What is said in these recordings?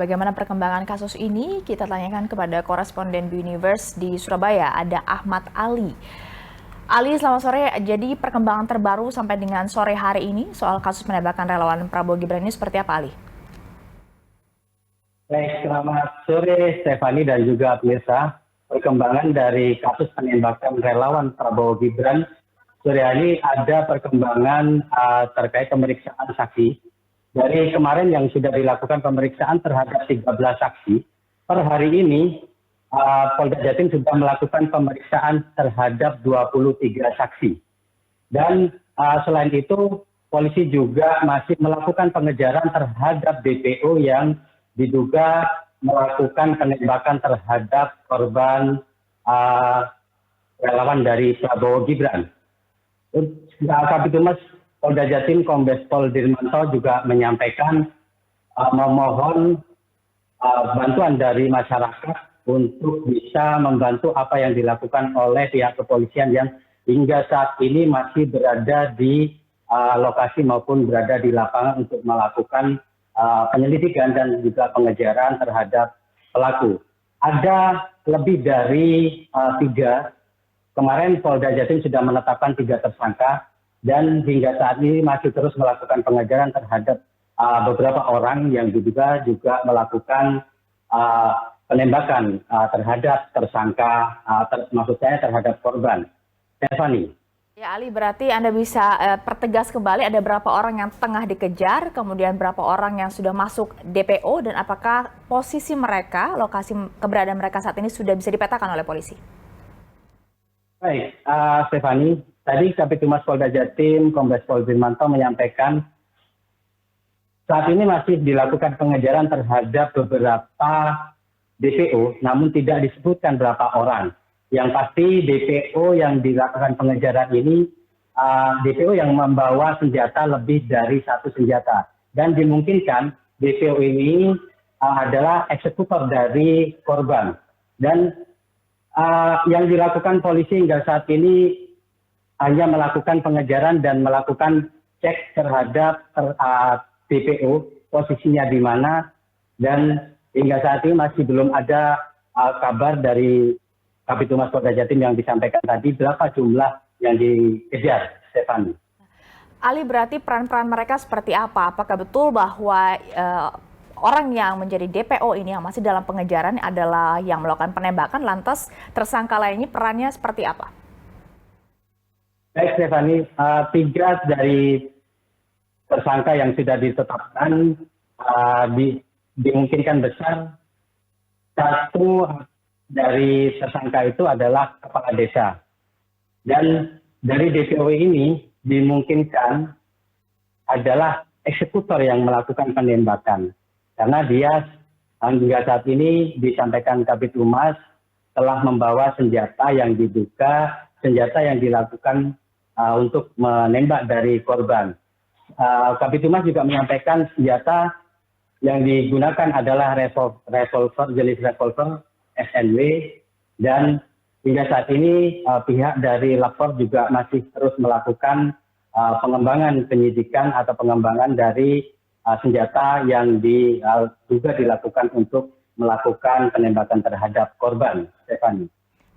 Bagaimana perkembangan kasus ini? Kita tanyakan kepada koresponden Universe di Surabaya, ada Ahmad Ali. Ali, selamat sore. Jadi perkembangan terbaru sampai dengan sore hari ini soal kasus penembakan relawan Prabowo Gibran ini seperti apa, Ali? Baik, selamat sore Stefani dan juga pemirsa. Perkembangan dari kasus penembakan relawan Prabowo Gibran, sore hari ada perkembangan terkait pemeriksaan saksi. Dari kemarin yang sudah dilakukan pemeriksaan terhadap 13 saksi, per hari ini Polda Jatim sudah melakukan pemeriksaan terhadap 23 saksi. Dan selain itu, polisi juga masih melakukan pengejaran terhadap DPO yang diduga melakukan penembakan terhadap korban relawan dari Prabowo Gibran. Kabitumas Polda Jatim Kombes Pol Dirmanto juga menyampaikan memohon bantuan dari masyarakat untuk bisa membantu apa yang dilakukan oleh pihak kepolisian yang hingga saat ini masih berada di lokasi maupun berada di lapangan untuk melakukan penyelidikan dan juga pengejaran terhadap pelaku. Ada lebih dari 3. Kemarin Polda Jatim sudah menetapkan 3 tersangka dan hingga saat ini masih terus melakukan pengejaran terhadap beberapa orang yang diduga juga melakukan penembakan terhadap tersangka, maksud saya terhadap korban. Stefani. Ya, Ali, berarti Anda bisa pertegas kembali ada berapa orang yang tengah dikejar, kemudian berapa orang yang sudah masuk DPO, dan apakah posisi mereka, lokasi keberadaan mereka saat ini sudah bisa dipetakan oleh polisi? Baik, Stefani. Tadi Kabitumas Polda Jatim, Kombes Pol Dirmanto menyampaikan saat ini masih dilakukan pengejaran terhadap beberapa DPO, namun tidak disebutkan berapa orang. Yang pasti DPO yang dilakukan pengejaran ini, DPO yang membawa senjata lebih dari 1 senjata. Dan dimungkinkan DPO ini adalah eksekutor dari korban. Dan yang dilakukan polisi hingga saat ini hanya melakukan pengejaran dan melakukan cek terhadap DPO, posisinya di mana, dan hingga saat ini masih belum ada kabar dari Kabitumas Polda Jatim yang disampaikan tadi berapa jumlah yang dikejar, Stefani. Ali, berarti peran-peran mereka seperti apa? Apakah betul bahwa orang yang menjadi DPO ini yang masih dalam pengejaran adalah yang melakukan penembakan, lantas tersangka lainnya perannya seperti apa? Baik, Stefani, 3 dari tersangka yang sudah ditetapkan dimungkinkan besar. 1 dari tersangka itu adalah kepala desa. Dan dari DPO ini dimungkinkan adalah eksekutor yang melakukan penembakan. Karena dia hingga saat ini disampaikan Kabitumas telah membawa senjata yang diduga senjata yang dilakukan untuk menembak dari korban. Kabitumas juga menyampaikan senjata yang digunakan adalah revolver, jenis revolver SNW, dan hingga saat ini pihak dari lapor juga masih terus melakukan pengembangan penyidikan atau pengembangan dari senjata yang juga dilakukan untuk melakukan penembakan terhadap korban, Stefani.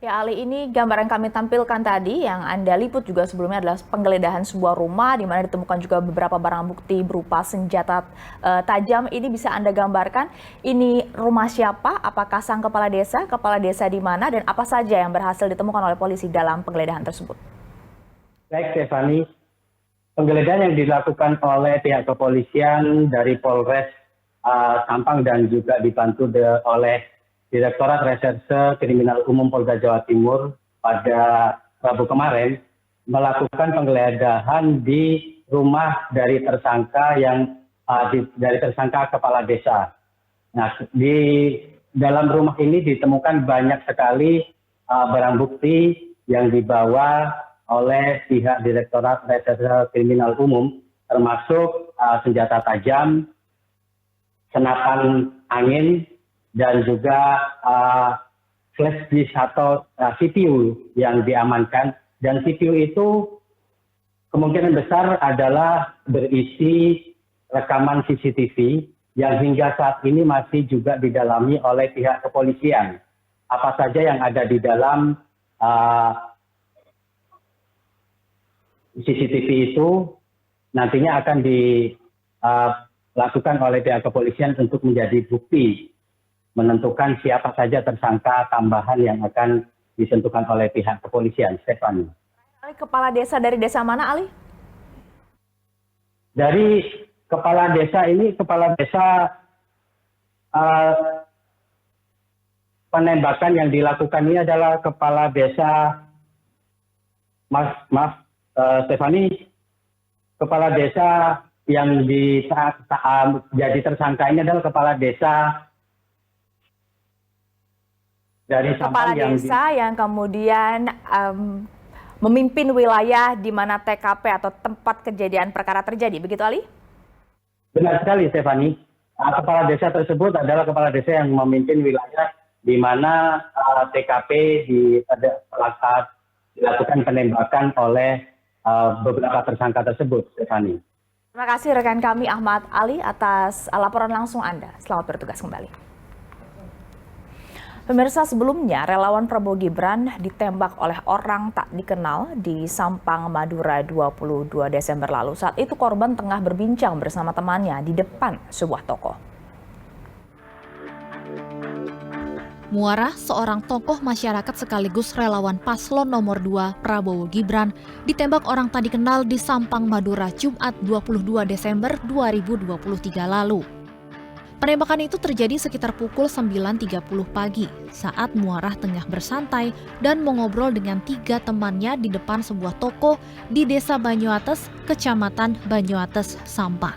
Ya, Ali, ini gambar yang kami tampilkan tadi yang Anda liput juga sebelumnya adalah penggeledahan sebuah rumah di mana ditemukan juga beberapa barang bukti berupa senjata tajam. Ini bisa Anda gambarkan, ini rumah siapa, apakah sang kepala desa di mana, dan apa saja yang berhasil ditemukan oleh polisi dalam penggeledahan tersebut? Baik, Stefani. Penggeledahan yang dilakukan oleh pihak kepolisian dari Polres Sampang dan juga dibantu oleh Direktorat Reserse Kriminal Umum Polda Jawa Timur pada Rabu kemarin melakukan penggeledahan di rumah dari tersangka dari tersangka kepala desa. Nah, di dalam rumah ini ditemukan banyak sekali barang bukti yang dibawa oleh pihak Direktorat Reserse Kriminal Umum, termasuk senjata tajam, senapan angin, dan juga flash disk atau CPU yang diamankan. Dan CPU itu kemungkinan besar adalah berisi rekaman CCTV yang hingga saat ini masih juga didalami oleh pihak kepolisian. Apa saja yang ada di dalam CCTV itu nantinya akan dilakukan oleh pihak kepolisian untuk menjadi bukti menentukan siapa saja tersangka tambahan yang akan ditentukan oleh pihak kepolisian. Stefani. Kepala desa dari desa mana, Ali? Dari kepala desa ini, kepala desa penembakan yang dilakukan ini adalah kepala desa, Stefani, kepala desa yang jadi tersangka ini adalah kepala desa dari Kepala Sampang desa yang kemudian memimpin wilayah di mana TKP atau tempat kejadian perkara terjadi, begitu Ali? Benar sekali, Stefani. Kepala desa tersebut adalah kepala desa yang memimpin wilayah di mana TKP dilakukan penembakan oleh beberapa tersangka tersebut, Stefani. Terima kasih rekan kami Ahmad Ali atas laporan langsung Anda. Selamat bertugas kembali. Pemirsa, sebelumnya relawan Prabowo Gibran ditembak oleh orang tak dikenal di Sampang, Madura 22 Desember lalu. Saat itu korban tengah berbincang bersama temannya di depan sebuah toko. Muarah, seorang tokoh masyarakat sekaligus relawan paslon nomor 2 Prabowo Gibran, ditembak orang tak dikenal di Sampang, Madura, Jumat 22 Desember 2023 lalu. Penembakan itu terjadi sekitar pukul 9.30 pagi saat Muarah tengah bersantai dan mengobrol dengan 3 temannya di depan sebuah toko di Desa Banyuates, Kecamatan Banyuates, Sampang.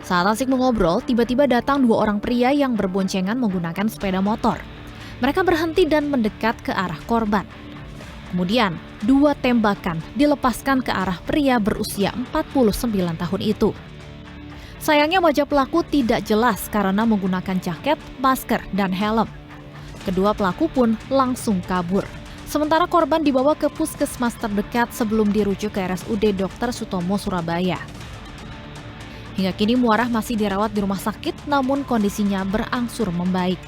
Saat asik mengobrol, tiba-tiba datang 2 orang pria yang berboncengan menggunakan sepeda motor. Mereka berhenti dan mendekat ke arah korban. Kemudian, 2 tembakan dilepaskan ke arah pria berusia 49 tahun itu. Sayangnya wajah pelaku tidak jelas karena menggunakan jaket, masker, dan helm. Kedua pelaku pun langsung kabur. Sementara korban dibawa ke puskesmas terdekat sebelum dirujuk ke RSUD Dr. Sutomo, Surabaya. Hingga kini Muarah masih dirawat di rumah sakit, namun kondisinya berangsur membaik.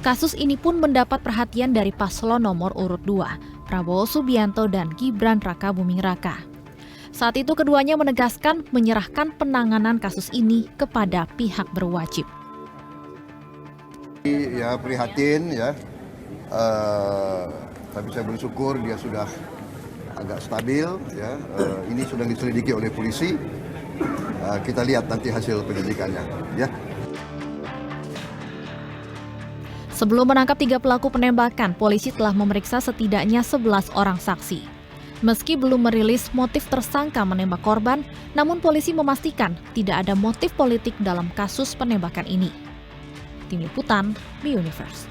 Kasus ini pun mendapat perhatian dari paslon nomor urut 2, Prabowo Subianto dan Gibran Rakabuming Raka. Saat itu keduanya menegaskan menyerahkan penanganan kasus ini kepada pihak berwajib. Ya prihatin ya, tapi saya bersyukur dia sudah agak stabil ya. Ini sudah diselidiki oleh polisi. Kita lihat nanti hasil penyelidikannya ya. Sebelum menangkap 3 pelaku penembakan, polisi telah memeriksa setidaknya 11 orang saksi. Meski belum merilis motif tersangka menembak korban, namun polisi memastikan tidak ada motif politik dalam kasus penembakan ini. Tim Liputan, B Universe.